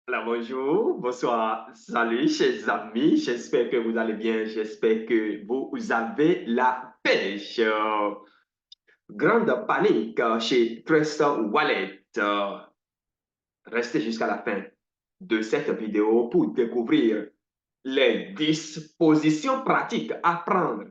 Alors, bonjour, bonsoir, salut, chers amis. J'espère que vous allez bien. J'espère que vous avez la pêche. Grande panique chez Trust Wallet. Restez jusqu'à la fin de cette vidéo pour découvrir les dispositions pratiques à prendre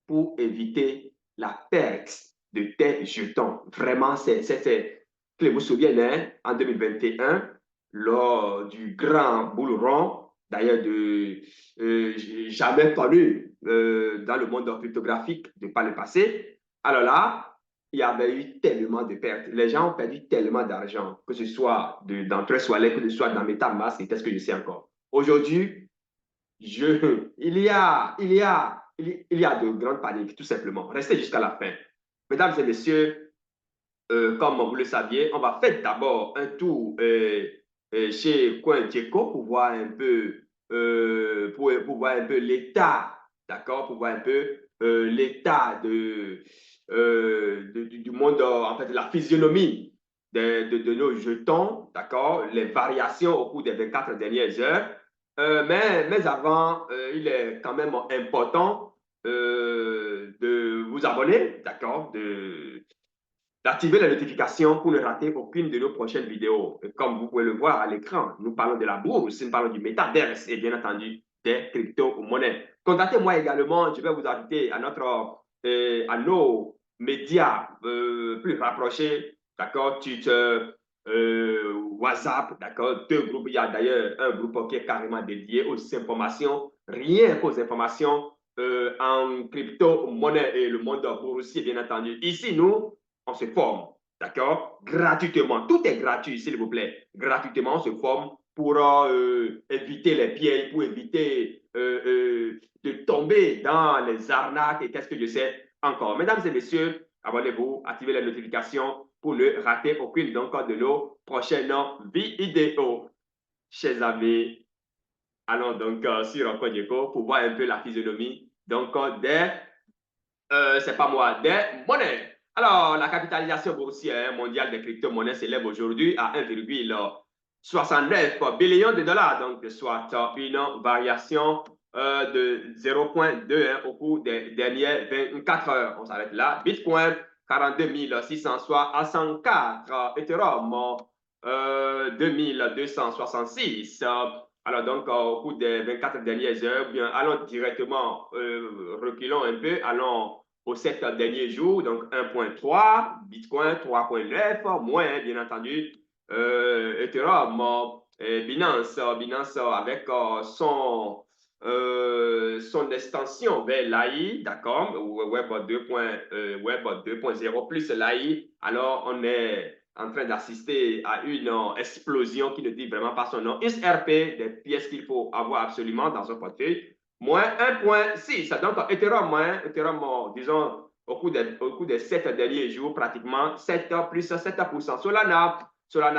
pour éviter la perte de tes jetons. Vraiment, que vous vous souvenez, hein, en 2021, lors du grand bull run, d'ailleurs euh, jamais connu dans le monde cryptographique de par le passé. Alors là, il y avait eu tellement de pertes. Les gens ont perdu tellement d'argent, que ce soit dans Trust Wallet, que ce soit dans MetaMask, et qu'est-ce que je sais encore. Aujourd'hui, il y a de grandes paniques, tout simplement. Restez jusqu'à la fin. Mesdames et messieurs, comme vous le saviez, on va faire d'abord un tour chez CoinGecko pour voir un peu l'état, d'accord, pour voir un peu l'état du monde, en fait, la physionomie de nos jetons, d'accord, les variations au cours des 24 dernières heures. Mais avant, il est quand même important de vous abonner, d'accord, d'activer les notifications pour ne rater aucune de nos prochaines vidéos. Et comme vous pouvez le voir à l'écran, nous parlons de la bourse, nous parlons du métaverse et bien entendu des crypto-monnaies. Contactez-moi également, je vais vous inviter à nos médias plus rapprochés, d'accord, Twitter, WhatsApp, d'accord, deux groupes. Il y a d'ailleurs un groupe qui est carrément dédié aux informations, rien qu'aux informations en crypto-monnaie et le monde boursier, bien entendu. Ici, nous, on se forme, d'accord? Gratuitement. Tout est gratuit, s'il vous plaît. Gratuitement, on se forme pour éviter les pièges, pour éviter de tomber dans les arnaques et qu'est-ce que je sais encore. Mesdames et messieurs, abonnez-vous, activez les notifications pour ne rater aucune donc, de nos prochaines vidéos. Chers amis, allons donc sur CoinGecko pour voir un peu la physionomie donc, c'est pas moi, des monnaies. Alors, la capitalisation boursière mondiale des crypto-monnaies s'élève aujourd'hui à 1,69 billion de dollars, donc soit une variation de 0,2 au cours des dernières 24 heures. On s'arrête là. Bitcoin, 42 600, soit à 104. Ethereum, 2266. Alors donc, au cours des 24 dernières heures, bien, allons directement, reculons un peu, allons aux 7 derniers jours, donc 1,3, Bitcoin 3,9, moins bien entendu Ethereum, Binance avec son extension vers l'AI, d'accord, Web 2.0 plus l'AI, alors on est en train d'assister à une explosion qui ne dit vraiment pas son nom. XRP, des pièces qu'il faut avoir absolument dans son portefeuille, moins 1,6. Donc, Ethereum, disons, au cours des 7 derniers jours, pratiquement 7 plus 7%. Solana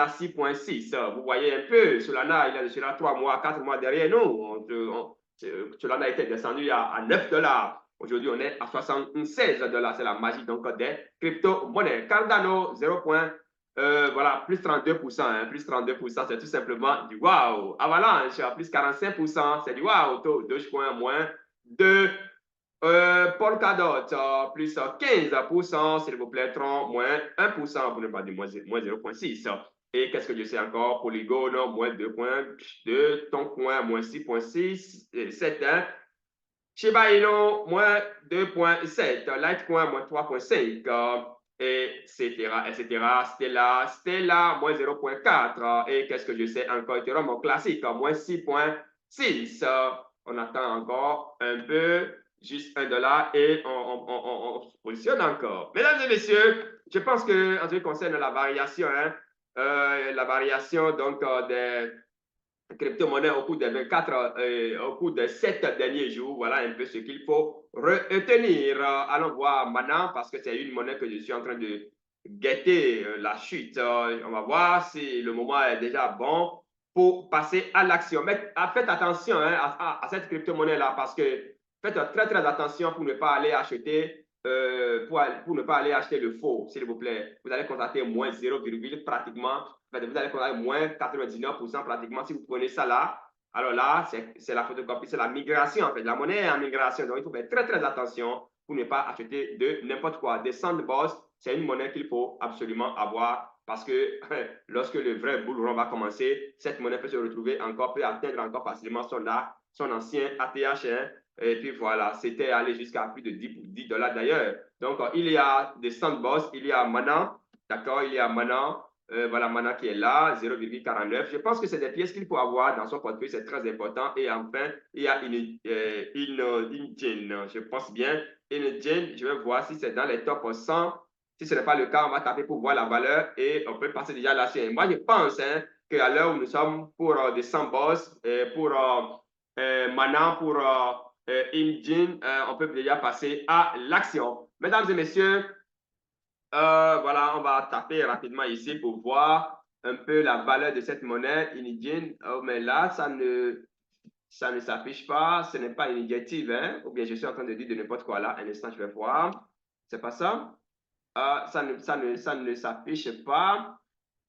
6,6. Vous voyez un peu, Solana, il a déjà 3 mois, 4 mois derrière nous. Solana était descendu à 9 dollars. Aujourd'hui, on est à 76 dollars. C'est la magie donc des crypto-monnaies. Cardano, 0, voilà, plus 32%, hein, plus 32%, c'est tout simplement du wow. Avalanche, plus 45%, c'est du wow. Dogecoin, moins 2. Polkadot, plus 15%, s'il vous plaît. Tron, moins 1%, pour ne pas dire moins 0,6. Et qu'est-ce que je sais encore? Polygon, moins 2,2. Toncoin, moins 6,6. 7, hein? Shiba Inu, moins 2,7. Litecoin, moins 3,5. Etc., etc. Stella, moins 0,4. Et qu'est-ce que je sais encore? Ethereum classique, moins 6,6. On attend encore un peu, juste 1 dollar et on se positionne encore. Mesdames et messieurs, je pense que en ce qui concerne la variation, hein, la variation donc des crypto-monnaie au cours des 24, au cours des 7 derniers jours. Voilà un peu ce qu'il faut retenir. Allons voir maintenant, parce que c'est une monnaie que je suis en train de guetter la chute. On va voir si le moment est déjà bon pour passer à l'action. Mais faites attention hein, à cette crypto-monnaie-là, parce que faites très, très attention pour ne pas aller acheter pour ne pas aller acheter le faux, s'il vous plaît. Vous allez constater moins 0, pratiquement vous allez connaître moins 99% pratiquement si vous prenez ça là. Alors là, c'est la photocopie, c'est la migration en fait. La monnaie est en migration, donc il faut faire très très attention pour ne pas acheter de n'importe quoi. Des sandbox, c'est une monnaie qu'il faut absolument avoir parce que lorsque le vrai bull run va commencer, cette monnaie peut se retrouver encore, peut atteindre encore facilement son ancien ATH. Hein. Et puis voilà, c'était aller jusqu'à plus de 10 dollars d'ailleurs. Donc, il y a des sandbox, il y a Mana, d'accord, il y a Mana. Voilà, Mana qui est là, 0,49. Je pense que c'est des pièces qu'il faut avoir dans son portefeuille, c'est très important. Et enfin, il y a une je pense bien. Ingen, je vais voir si c'est dans les top 100. Si ce n'est pas le cas, on va taper pour voir la valeur et on peut passer déjà là-dessus. Moi, je pense hein, qu'à l'heure où nous sommes pour des sandbox, pour Mana, pour Ingen, on peut déjà passer à l'action. Mesdames et messieurs, voilà, on va taper rapidement ici pour voir un peu la valeur de cette monnaie Inigine. Oh, mais là, ça ne s'affiche pas. Ce n'est pas initiative, hein? Ou bien je suis en train de dire de n'importe quoi là. Un instant, je vais voir. C'est pas ça? Ça ne s'affiche pas.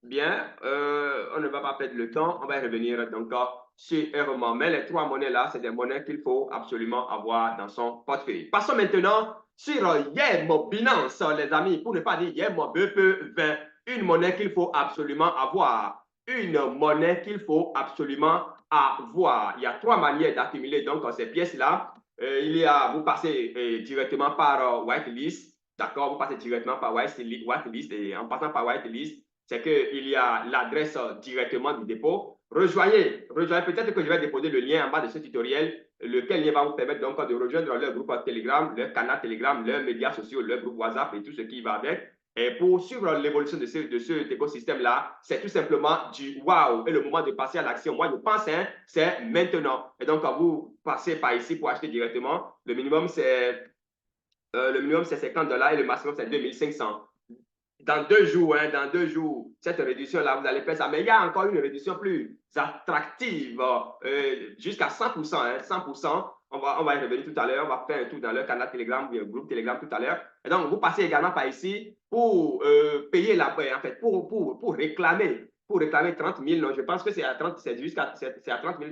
Bien, on ne va pas perdre le temps. On va y revenir donc sur un mais les trois monnaies là, c'est des monnaies qu'il faut absolument avoir dans son portefeuille. Passons maintenant sur Yem Binance, les amis, pour ne pas dire Yem BP20, une monnaie qu'il faut absolument avoir. Une monnaie qu'il faut absolument avoir. Il y a trois manières d'accumuler donc ces pièces-là. Il y a, vous passez directement par whitelist, d'accord, vous passez directement par whitelist et en passant par whitelist, c'est qu'il y a l'adresse directement du dépôt. Rejoignez peut-être que je vais déposer le lien en bas de ce tutoriel, lequel lien va vous permettre donc de rejoindre leur groupe Telegram, leur canal Telegram, leurs médias sociaux, leur groupe WhatsApp et tout ce qui va avec. Et pour suivre l'évolution de cet écosystème-là, c'est tout simplement du wow. Et le moment de passer à l'action, moi je pense, hein, c'est maintenant. Et donc, quand vous passez par ici pour acheter directement, le minimum c'est 50 dollars et le maximum c'est 2500. Dans 2 jours, hein, cette réduction-là, vous allez faire ça. Mais il y a encore une réduction plus attractive, jusqu'à 100%, hein, 100%. On va y revenir tout à l'heure. On va faire un tour dans leur canal Telegram, le groupe Telegram tout à l'heure. Et donc, vous passez également par ici pour payer la paie, en fait, pour réclamer. Pour réclamer 30 000, non, je pense que c'est à 30 000,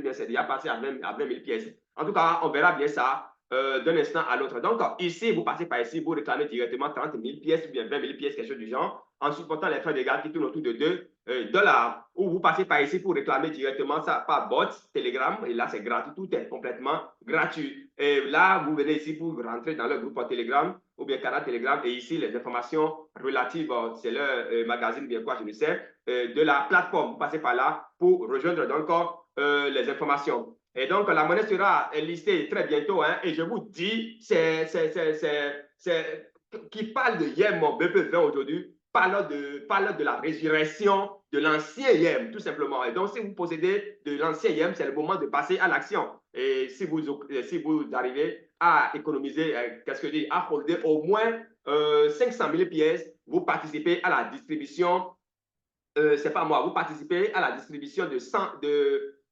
mais c'est déjà passé à 20 000 pièces. En tout cas, on verra bien ça d'un instant à l'autre. Donc, ici, vous passez par ici, vous réclamez directement 30 000 pièces ou bien 20 000 pièces, quelque chose du genre, en supportant les frais de garde qui tournent autour de 2 dollars. Ou vous passez par ici pour réclamer directement ça par bot, Telegram, et là, c'est gratuit, tout est complètement gratuit. Et là, vous venez ici pour rentrer dans le groupe Telegram ou bien canal Telegram, et ici, les informations relatives, c'est leur magazine, bien quoi, je ne sais, de la plateforme. Vous passez par là pour rejoindre donc les informations. Et donc, la monnaie sera listée très bientôt. Hein, et je vous dis, qui parle de Yem, mon BP20 aujourd'hui, parle de la résurrection de l'ancien Yem, tout simplement. Et donc, si vous possédez de l'ancien Yem, c'est le moment de passer à l'action. Et si vous arrivez à économiser, qu'est-ce que je dis, à holder au moins 500 000 pièces, vous participez à la distribution, c'est pas moi, vous participez à la distribution de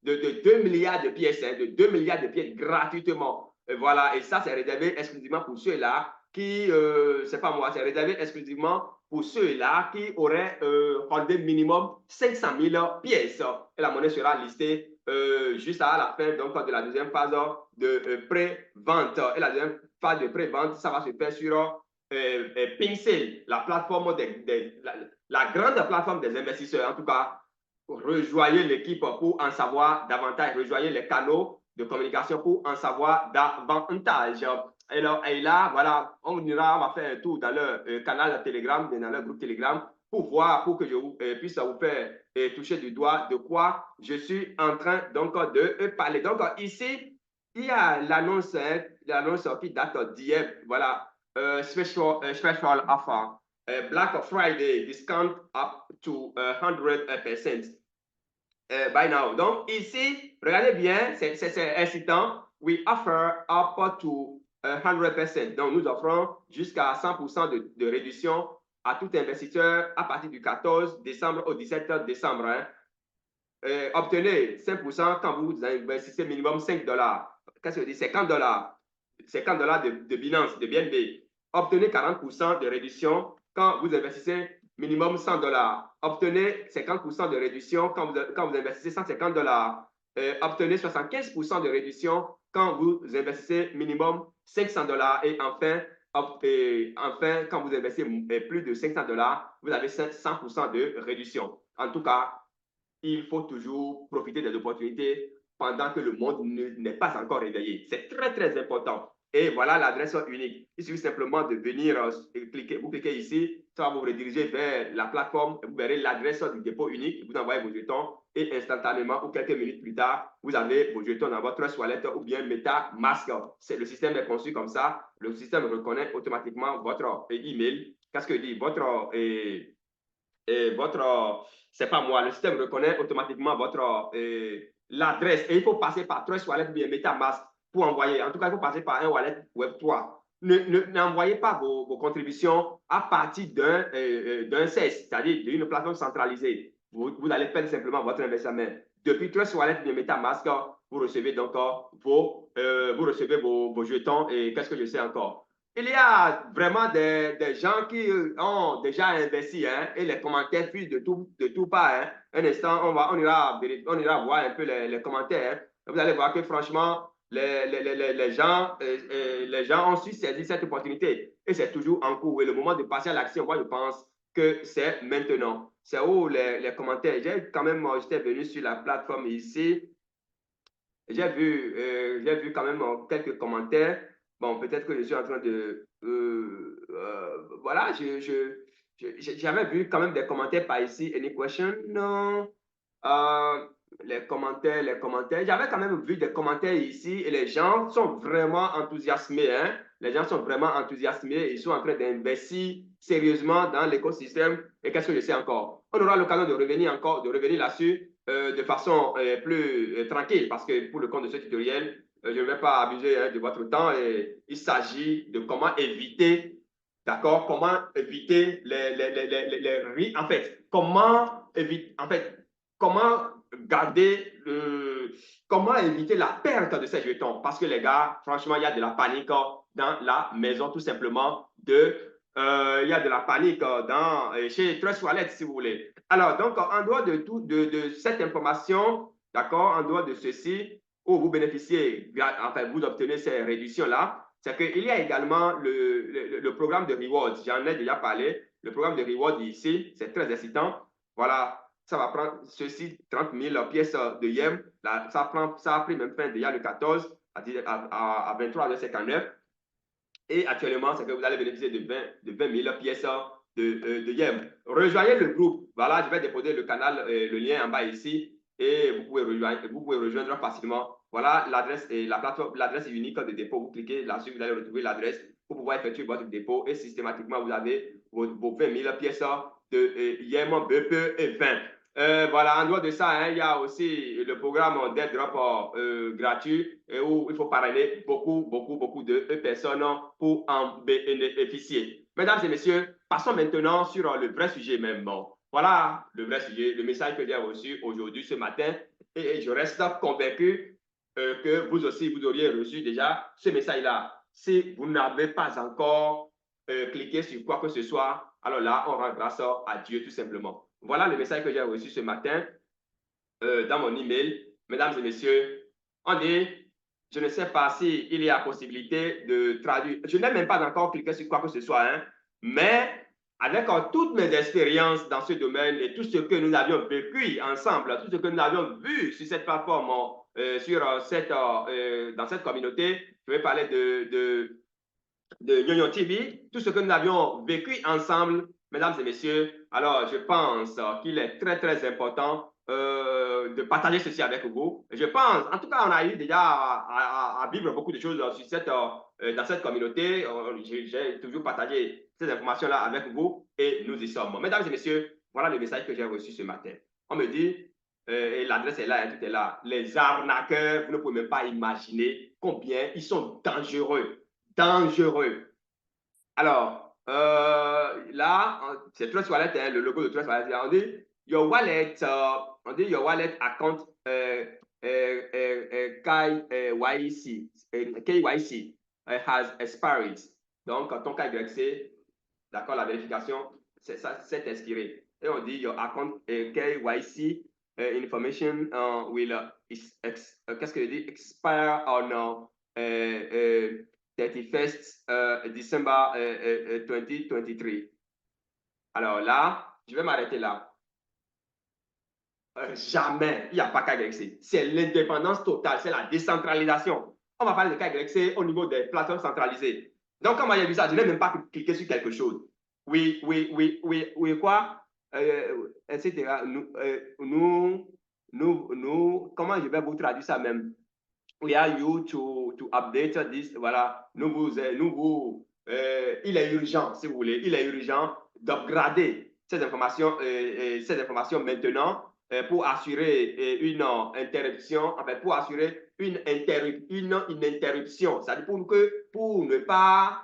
2 milliards de pièces, hein, de 2 milliards de pièces gratuitement. Voilà, et ça, c'est réservé exclusivement pour ceux-là qui, c'est pas moi, c'est réservé exclusivement pour ceux-là qui auraient holdé minimum 500 000 pièces. Et la monnaie sera listée juste à la fin donc, de la deuxième phase de pré-vente. Et la deuxième phase de pré-vente, ça va se faire sur Pincel, la plateforme la grande plateforme des investisseurs. En tout cas, rejoignez l'équipe pour en savoir davantage, rejoignez les canaux de communication pour en savoir davantage. Et là, voilà, on va faire un tour dans leur canal Telegram, dans leur groupe Telegram, pour voir, pour que je puisse vous faire toucher du doigt de quoi je suis en train donc de parler. Donc ici, il y a l'annonce qui date d'hier, voilà, special offer. Black Friday discount up to 100% by now. Donc ici, regardez bien, c'est incitant. We offer up to 100%. Donc nous offrons jusqu'à 100% de réduction à tout investisseur à partir du 14 décembre au 17 décembre. Hein. Obtenez 5% quand vous investissez minimum 5 dollars. Qu'est-ce que je dis? 50 dollars. 50 dollars de Binance, de BNB. Obtenez 40% de réduction quand vous investissez minimum $100. Obtenez 50% de réduction quand vous investissez $150. Obtenez 75% de réduction quand vous investissez minimum $500. Et enfin, quand vous investissez plus de $500, vous avez 100% de réduction. En tout cas, il faut toujours profiter des opportunités pendant que le monde n'est pas encore réveillé. C'est très, très important. Et voilà l'adresse unique. Il suffit simplement de venir vous cliquez ici, ça va vous rediriger vers la plateforme, vous verrez l'adresse du dépôt unique, vous envoyez vos jetons et instantanément ou quelques minutes plus tard, vous avez vos jetons dans votre wallet ou bien MetaMask. Le système est conçu comme ça. Le système reconnaît automatiquement votre email. Qu'est-ce que dit votre c'est pas moi, le système reconnaît automatiquement votre l'adresse et il faut passer par Trust Wallet ou bien MetaMask pour envoyer. En tout cas, il faut passer par un wallet Web3. N'envoyez pas vos contributions à partir d'un CES, c'est-à-dire d'une plateforme centralisée. Vous allez perdre simplement votre investissement. Depuis Trust Wallet ou bien MetaMask, vous recevez donc vous recevez vos jetons et qu'est-ce que je sais encore? Il y a vraiment des gens qui ont déjà investi et les commentaires fuient de tout part. Un instant, on ira voir un peu les commentaires. Vous allez voir que franchement, les gens ont su saisir cette opportunité et c'est toujours en cours. Et le moment de passer à l'action, moi, je pense que c'est maintenant. C'est où les commentaires. J'étais venu sur la plateforme ici. J'ai vu quand même quelques commentaires. Bon, peut-être que je suis en train de... voilà, j'avais vu quand même des commentaires par ici. Any question? Non. Les commentaires. J'avais quand même vu des commentaires ici et les gens sont vraiment enthousiasmés. Les gens sont vraiment enthousiasmés. Ils sont en train d'investir sérieusement dans l'écosystème. Et qu'est-ce que je sais encore? On aura l'occasion de revenir là-dessus de façon plus tranquille parce que pour le compte de ce tutoriel, je ne vais pas abuser de votre temps. Et il s'agit de comment éviter, d'accord, comment éviter en fait, comment garder comment éviter la perte de ces jetons parce que les gars, franchement, il y a de la panique dans la maison tout simplement il y a de la panique chez Trust Wallet, si vous voulez. Alors, donc, en dehors de cette information, d'accord, en dehors de ceci, où vous bénéficiez, enfin, vous obtenez ces réductions-là, c'est qu'il y a également le programme de reward. J'en ai déjà parlé. Le programme de reward ici, c'est très excitant. Voilà, ça va prendre ceci, 30 000 pièces de yem. Là, ça a pris même fin déjà le 14 à 23,59 $. Et actuellement, c'est que vous allez bénéficier de 20 000 pièces de yem. Rejoignez le groupe. Voilà, je vais déposer le canal, le lien en bas ici. Et vous pouvez rejoindre facilement. Voilà l'adresse et la plateforme, l'adresse unique de dépôt. Vous cliquez là-dessus, vous allez retrouver l'adresse pour pouvoir effectuer votre dépôt. Et systématiquement, vous avez vos 20 000 pièces de yem, BPE et 20. Voilà, en dehors de ça, il y a aussi le programme d'airdrop gratuit où il faut parrainer beaucoup de personnes pour en bénéficier. Mesdames et messieurs, passons maintenant sur le vrai sujet même. Voilà le vrai sujet, le message que j'ai reçu aujourd'hui, ce matin, et je reste convaincu que vous aussi, vous auriez reçu déjà ce message-là. Si vous n'avez pas encore cliqué sur quoi que ce soit, alors là, on rend grâce à Dieu tout simplement. Voilà le message que j'ai reçu ce matin dans mon email. Mesdames et messieurs, on dit, je ne sais pas s'il y a possibilité de traduire. Je n'ai même pas encore cliqué sur quoi que ce soit, mais avec toutes mes expériences dans ce domaine et tout ce que nous avions vécu ensemble, tout ce que nous avions vu sur cette plateforme, dans cette communauté, je vais parler de Nyonyo TV, tout ce que nous avions vécu ensemble, mesdames et messieurs. Alors, je pense qu'il est très, très important de partager ceci avec vous. Je pense, en tout cas, on a eu déjà à vivre beaucoup de choses dans cette communauté. J'ai toujours partagé ces informations-là avec vous et nous y sommes. Mesdames et messieurs, voilà le message que j'ai reçu ce matin. On me dit, et l'adresse est là, tout est là, les arnaqueurs, vous ne pouvez même pas imaginer combien ils sont dangereux. Dangereux. Alors, là, c'est Trust Wallet, le logo de Trust Wallet. On dit your wallet account KYC has expired. Donc, ton KYC, d'accord, la vérification c'est inspiré. Et on dit your account KYC information will qu'est-ce que je dis expire on 31st December 2023. Alors là, je vais m'arrêter là. Jamais, il n'y a pas KYC. C'est l'indépendance totale, c'est la décentralisation. On va parler de KYC au niveau des plateformes centralisées. Donc, quand moi j'ai vu ça, je n'ai même pas cliqué sur quelque chose. Oui, quoi, etc. Comment je vais vous traduire ça même? We are you to update this. Voilà, il est urgent, si vous voulez, il est urgent d'upgrader ces informations maintenant pour assurer une interruption, enfin, pour assurer une interruption, c'est-à-dire pour ne pas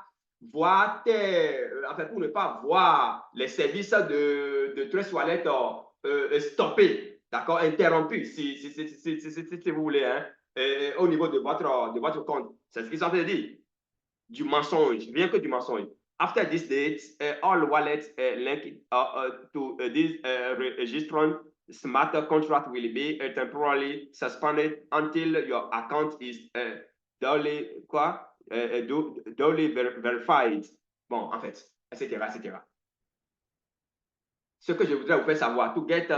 voir pour ne pas voir les services de Trust Wallet stoppés, d'accord, interrompus, si vous voulez, hein, au niveau de votre compte. C'est ce qu'ils sont en train de dire. Du mensonge, rien que du mensonge. After this date, all wallets linked to this registrant smart contract will be temporarily suspended until your account is duly verified. Bon, en fait, etc., etc. Ce que je voudrais vous faire savoir, to get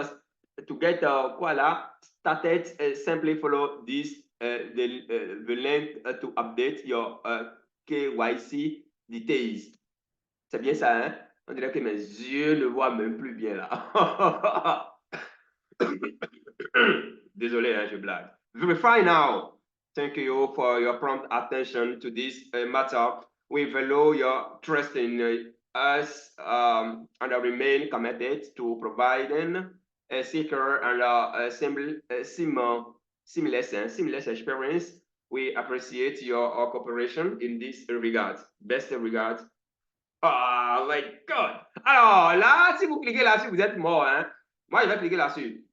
quoi là, started, simply follow this, the link to update your KYC details. C'est bien ça, hein? On dirait que mes yeux ne voient même plus bien là. Désolé, hein, je blague. Verify now. Thank you for your prompt attention to this matter. We value your trust in us and remain committed to providing a secure and seamless experience. We appreciate your cooperation in this regard. Best regards. Oh my God! Alors là, si vous cliquez là-dessus, vous êtes mort, hein? Moi, je vais cliquer là-dessus.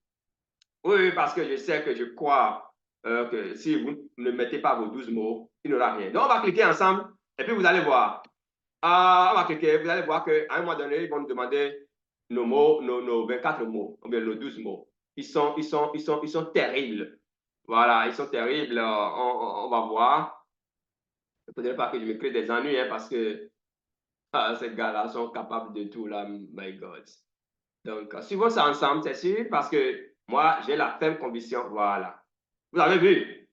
Oui, parce que je sais que je crois que si vous ne mettez pas vos 12 mots, il n'y aura rien. Donc, on va cliquer ensemble et puis vous allez voir. On va cliquer, vous allez voir qu'à un moment donné, ils vont nous demander nos mots, nos 24 mots, ou bien nos 12 mots. Ils sont terribles. Voilà, ils sont terribles. On va voir. Il ne faudrait pas que je me crée des ennuis, hein, parce que ces gars-là sont capables de tout, là. My God. Donc, suivons ça ensemble, c'est sûr, parce que moi, j'ai la ferme conviction. Voilà. Vous avez vu?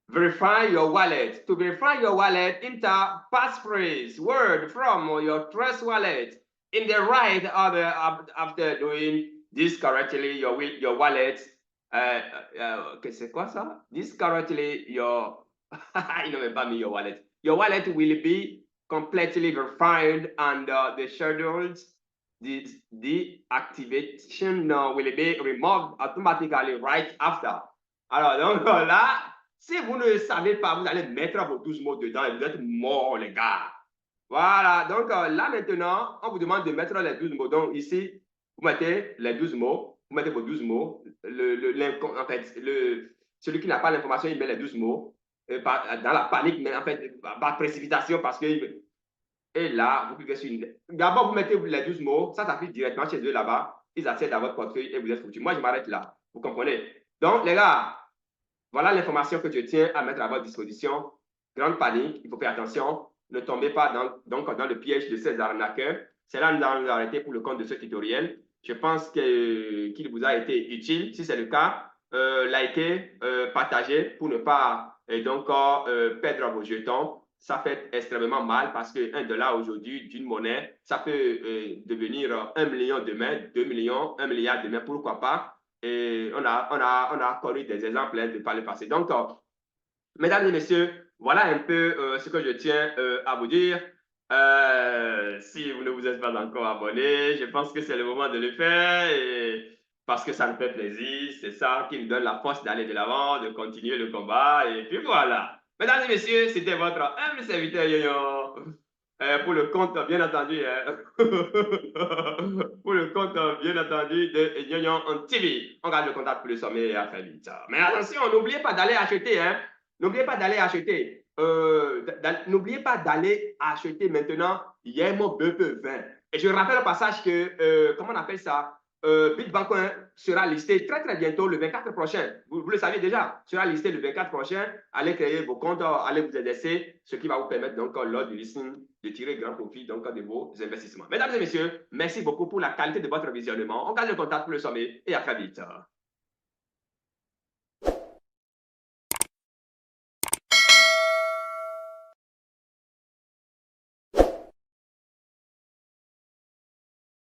Verify your wallet. To verify your wallet, enter passphrase, word from your Trust Wallet. In the right order after doing this correctly, your wallet. C'est quoi ça? This correctly, your. Il n'a même pas mis your wallet. Your wallet will be completely verified and the scheduled the activation will be removed automatically right after. Alors, donc là, si vous ne savez pas, vous allez mettre vos 12 mots dedans et vous êtes morts, les gars. Voilà, donc là maintenant, on vous demande de mettre les 12 mots. Donc ici, vous mettez les 12 mots, vous mettez vos 12 mots. En fait, celui qui n'a pas l'information, il met les 12 mots. Dans la panique, mais en fait, par précipitation, parce que. Et là, vous cliquez sur une. D'abord, vous mettez les 12 mots, ça s'affiche directement chez eux là-bas. Ils accèdent à votre portefeuille et vous êtes foutu. Moi, je m'arrête là. Vous comprenez? Donc, les gars, voilà l'information que je tiens à mettre à votre disposition. Grande panique, il faut faire attention. Ne tombez pas dans le piège de ces arnaqueurs. C'est là que nous allons nous arrêter pour le compte de ce tutoriel. Je pense qu'il vous a été utile. Si c'est le cas, likez, partagez pour ne pas perdre vos jetons. Ça fait extrêmement mal parce que $1 aujourd'hui d'une monnaie, ça peut devenir 1 million demain, 2 millions, 1 milliard demain, pourquoi pas. Et on a connu des exemples de par le passé. Donc, mesdames et messieurs, voilà un peu ce que je tiens à vous dire. Si vous ne vous êtes pas encore abonné, je pense que c'est le moment de le faire parce que ça nous fait plaisir. C'est ça qui nous donne la force d'aller de l'avant, de continuer le combat. Et puis voilà. Mesdames et messieurs, c'était votre humble serviteur Yo-Yo. Pour le compte, bien entendu, pour le compte, bien entendu, de Yo-Yo TV. On garde le contact pour le sommet et à très vite. Mais attention, n'oubliez pas d'aller acheter, hein. N'oubliez pas d'aller acheter. N'oubliez pas d'aller acheter maintenant Yemo Bebe 20. Et je rappelle au passage que, comment on appelle ça, Bitbank sera listé très très bientôt, le 24 prochain. Vous le savez déjà, sera listé le 24 prochain. Allez créer vos comptes, allez vous exercer, ce qui va vous permettre donc lors du listing de tirer grand profit donc de vos investissements. Mesdames et messieurs, merci beaucoup pour la qualité de votre visionnement. On garde le contact pour le sommet et à très vite.